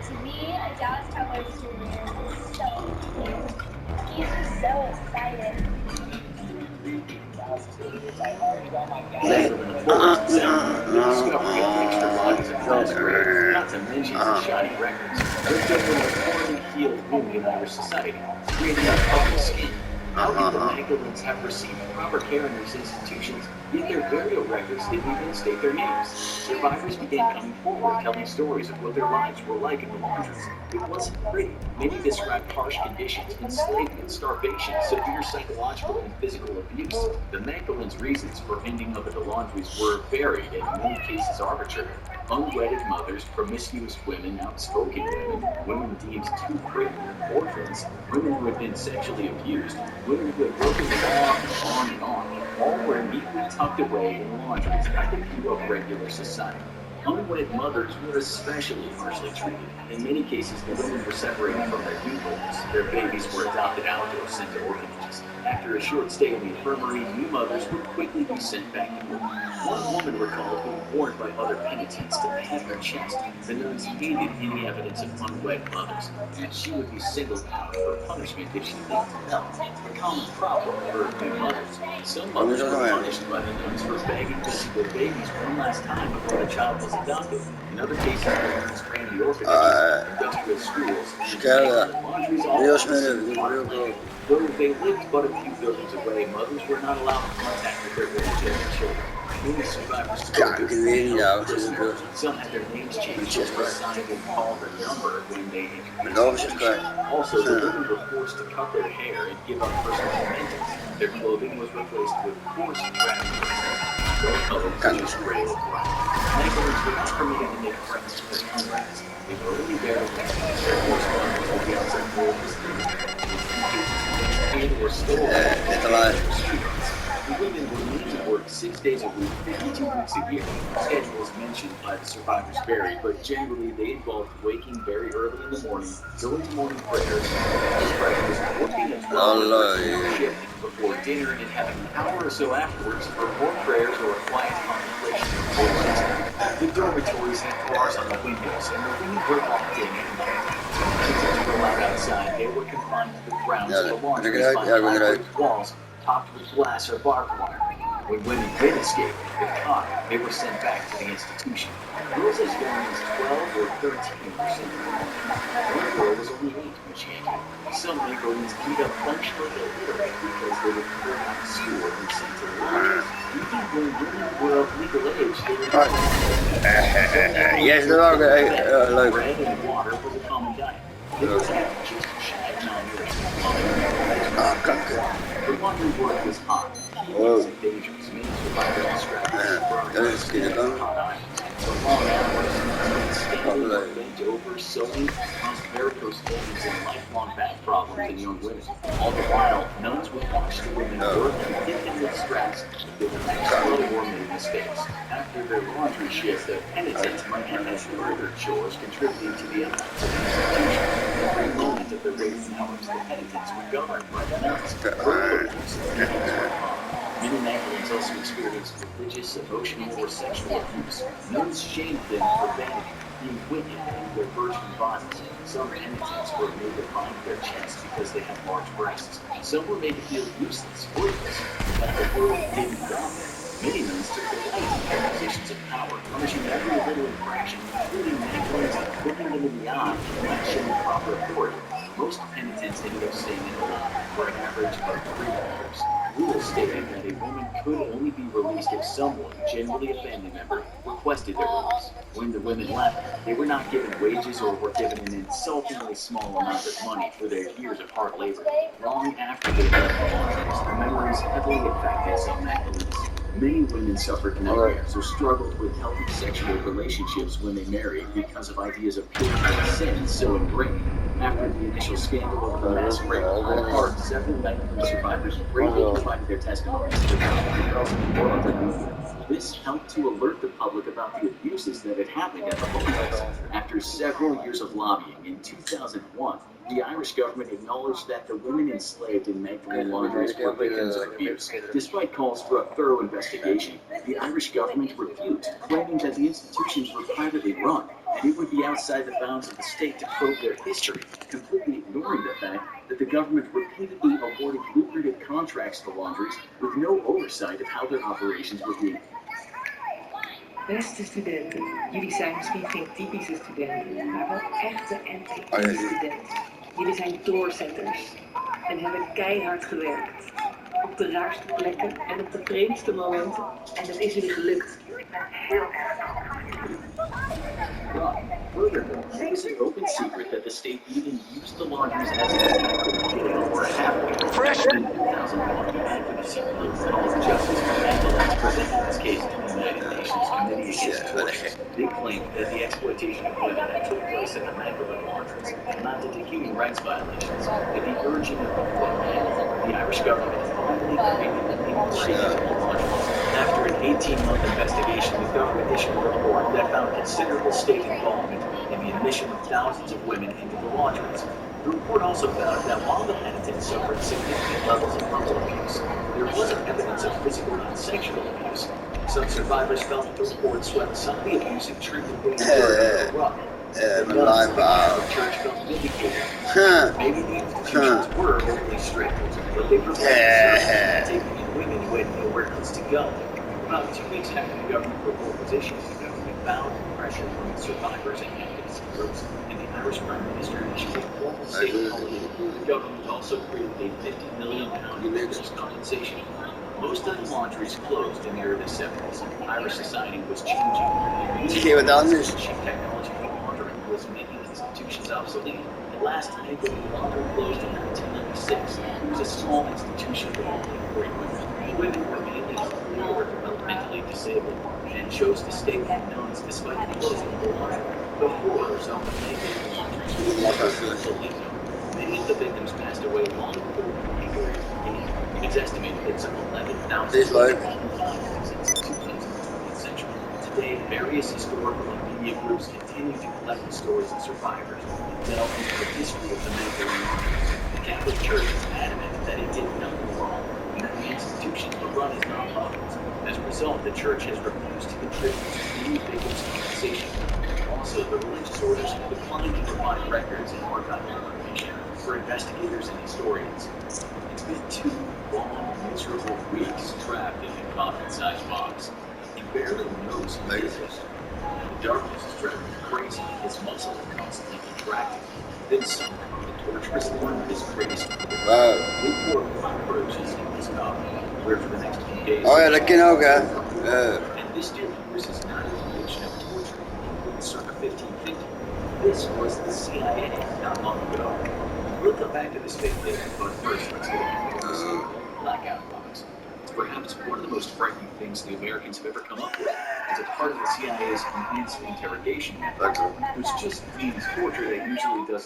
To me, Dallas Cowboys Jr. is so cute. He's just so excited. Excellent performance in the discovery of extra bodies and fast grades, not to mention some shiny records. They're building a poorly healed wound in Irish society, creating a public scheme. How could the Magdalens have received proper care in these institutions, yet their burial records didn't even state their names? Survivors began coming forward, telling stories of what their lives were like in the laundries. It wasn't pretty. Many described harsh conditions, enslavement, starvation, severe psychological and physical abuse. The Magdalens' reasons for ending up at the laundries were varied and in many cases arbitrary. Unwedded mothers, promiscuous women, outspoken women, women deemed too pregnant, orphans, women who had been sexually abused, women who had broken the law, and on and on. All were neatly tucked away in laundries at the view of regular society. Unwed mothers were especially harshly treated. In many cases, the women were separated from their newborns. Their babies were adopted out or sent to orphanages. After a short stay in the infirmary, new mothers would quickly be sent back to work. One woman recalled being warned by other penitents to pat her chest. The nuns hated any evidence of unwed mothers, and she would be singled out for punishment if she leaked milk, a common problem for new mothers. Some mothers were punished by the nuns for begging to see their babies one last time before the child was adopted. In other cases, the nuns ran the orphanages, industrial schools, and laundries all at the same time. Though they lived but a few buildings away, mothers were not allowed contact with their illegitimate children. Many survivors some had their names changed or signed and called a number when they introduced them. Also, the women were forced to cut their hair and give up personal mementos. Their clothing was replaced with coarse drab no color such as gray or black. Magdalens were not permitted to make friends with their comrades. They were only there to witness their correspondence with the outside world was and were stolen. The women were made to work 6 days a week, 52 weeks a year. Schedules mentioned by the survivors varied, but generally they involved waking very early in the morning, going to morning prayers, breakfast, working a 12-hour shift before dinner, and having an hour or so afterwards for more prayers or a quiet contemplation of the Lord. The dormitories had bars on the windows, and the women were locked in at night. Penitents were allowed outside. They were confined to the grounds of the laundries by high-brick walls topped with glass or barbed wire. When women did escape, if caught, they were sent back to the institution. Girls as young as 12 or 13 were sent to the laundry. One girl was only 8 when she entered. Some Magdalens beat up functionally illiterate because they were pulled out of school and sent to the laundries. Even when women were of legal age, they were not bread and water was a common diet. They were just shy of non-European. The laundry work was hot, tedious, and dangerous. Many survivors described it as burning hot irons. The long hours, standing or bent over, sewing, caused varicose veins and lifelong back problems in young women. All the while, nuns would watch the women work and hit them with straps with the slow or made mistakes. After their laundry shift, the penitents might have had further chores contributing to the efforts of the institution. Every moment of the waiting hours, the penitents were governed by the nuns. Many Magdalens also experienced religious, emotional, or sexual abuse. Nuns shamed them for vanity, being wicked, and their virgin bodies. Some penitents were made to bind their chests because they had large breasts. Some were made to feel useless, worthless, that the world didn't love them. Many nuns took delight in their positions of power, punishing every little infraction, including Magdalens, looking them in the eye, and not showing proper authority. Most penitents ended up staying in the line for an average of 3 years. Rules stated that a woman could only be released if someone, generally a family member, requested their release. When the women left, they were not given wages or were given an insultingly small amount of money for their years of hard labor. Long after they left the laundries, the memories heavily affected some Magdalens. Many women suffered nightmares or struggled with healthy sexual relationships when they married because of ideas of purity and sin so ingrained. After the initial scandal over the mass rape of Hyde Park, several Magdalene survivors bravely provided their testimonies to the Press or other media. This helped to alert the public about the abuses that had happened at the laundries. After After several years of lobbying, in 2001, the Irish government acknowledged that the women enslaved in Magdalene laundries were victims of abuse. Despite calls for a thorough investigation, the Irish government refused, claiming that the institutions were privately run and it would be outside the bounds of the state to probe their history, completely ignoring the fact that the government repeatedly awarded lucrative contracts to laundries with no oversight of how their operations were being. Beste studenten, jullie zijn misschien geen typische studenten, maar wel echte en typische studenten. Jullie zijn doorzetters en hebben keihard gewerkt. Op de raarste plekken en op de vreemdste momenten. En dat is jullie gelukt. Heel erg Furthermore, it was an open secret that the state even used the laundries as a jail for halfway. In 2001, the advocacy group called Justice for Magdalene's presented this case to the United Nations Committee Against Torture. They claimed that the exploitation of women that took place in the Magdalene laundries amounted to human rights violations. At the urging of the Irish government finally created the Illegal Laundries. After an 18-month investigation, the government issued a report that found considerable state involvement in the admission of thousands of women into the laundries. The report also found that while the penitents suffered significant levels of mental abuse, there wasn't evidence of physical and sexual abuse. Some survivors felt that the report swept some of the abusive treatment they endured corrupt. The church felt vindicated. Maybe the institutions were overly strict, but they provided services, taking in women who had nowhere else to go. About 2 weeks after the government report was issued, the government found pressure from the survivors and advocacy groups, and the Irish Prime Minister issued a formal statement. The government also created a £50 million victims' compensation fund. Most of the laundries closed in the early 70s. Irish society was changing. Cheap technology for laundering was making institutions obsolete. The last Magdalene laundry closed in 1996. It was a small institution with only 40 women. Women were mainly elderly or developmentally disabled and chose to stay unknowns despite the closing of the laundry. The horrors of the Magdalene laundries were illegal. Many of the victims passed away long before the period began. It's estimated that some 11,000 people died since the 20th century. Today, various historical and media groups continue to collect the stories of survivors and delve into the history of the Magdalene. The Catholic Church is adamant that it did nothing wrong and that the institutions were run as nonprofits. As a result, the Church has refused to contribute to any victims' compensation. Also, the religious orders have declined to provide records and archival information for investigators and historians. It's been 2 long, miserable weeks trapped in a coffin-sized box. He barely knows who he is. The darkness is driving him crazy. His muscles are constantly contracting. Then suddenly, the torturous line of his greatest big war cockroaches in his coffin, where for the next few days... And this, dear viewers, is not a depiction of torture in circa 1550. This was the CIA not long ago. We'll come back to this fake later, but first let's get into the blackout box. It's perhaps one of the most frightening things the Americans have ever come up with. As a part of the CIA's enhanced interrogation method, which just means torture that usually doesn't